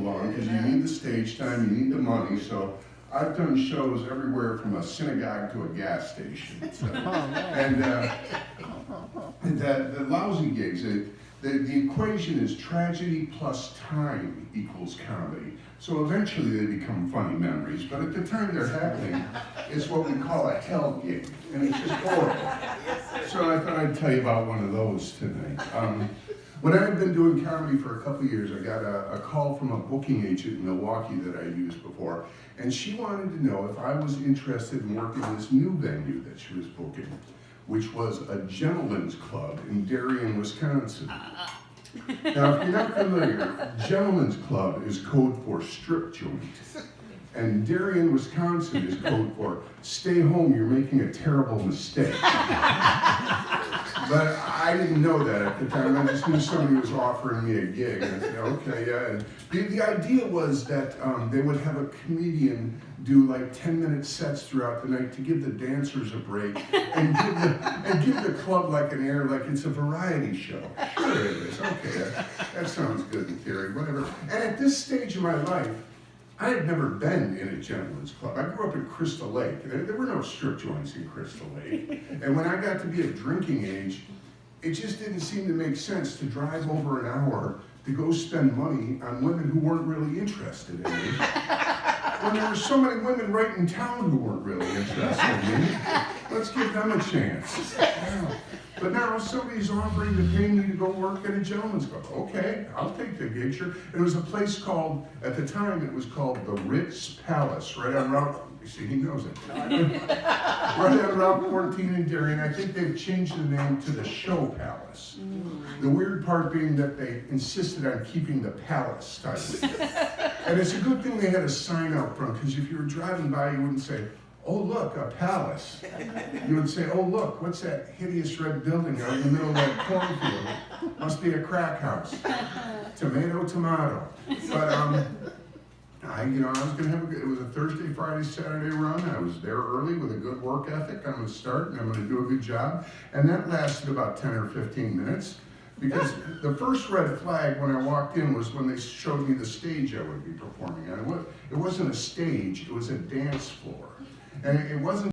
long because you need the stage time, you need the money. So I've done shows everywhere from a synagogue to a gas station. So, and the lousy gigs, the equation is tragedy plus time equals comedy. So eventually they become funny memories, but at the time they're happening, it's what we call a hell gig, and it's just horrible. So I thought I'd tell you about one of those tonight. When I've been doing comedy for a couple of years, I got a call from a booking agent in Milwaukee that I used before, and she wanted to know if I was interested in working in this new venue that she was booking, which was a gentleman's club in Darien, Wisconsin. Now, if you're not familiar, gentleman's club is code for strip joint. And Darien, Wisconsin is code for stay home, you're making a terrible mistake. But I didn't know that at the time. I just knew somebody was offering me a gig. And I said, okay, yeah. And the idea was that they would have a comedian do like 10-minute sets throughout the night to give the dancers a break and give the club like an air, like it's a variety show. Sure it is. Okay, that sounds good in theory, whatever. And at this stage of my life, I had never been in a gentleman's club. I grew up in Crystal Lake. There were no strip joints in Crystal Lake. And when I got to be of drinking age, it just didn't seem to make sense to drive over an hour to go spend money on women who weren't really interested in me. When there were so many women right in town who weren't really interested in me, let's give them a chance. Yeah. But now somebody's offering to pay me to go work at a gentleman's club. Okay, I'll take the gig, sure. It was a place called, at the time it was called the Ritz Palace, right on Route, you see, he knows it. Right on Route 14 in Darien. I think they've changed the name to the Show Palace. The weird part being that they insisted on keeping the palace title. And it's a good thing they had a sign out front, because if you were driving by, you wouldn't say, oh look, a palace. You would say, oh look, what's that hideous red building out in the middle of that cornfield? Must be a crack house. Tomato, tomato. But I was gonna have it was a Thursday, Friday, Saturday run. I was there early with a good work ethic. I'm gonna start and I'm gonna do a good job. And that lasted about 10 or 15 minutes. Because the first red flag when I walked in was when they showed me the stage I would be performing on. It wasn't a stage, it was a dance floor. And it wasn't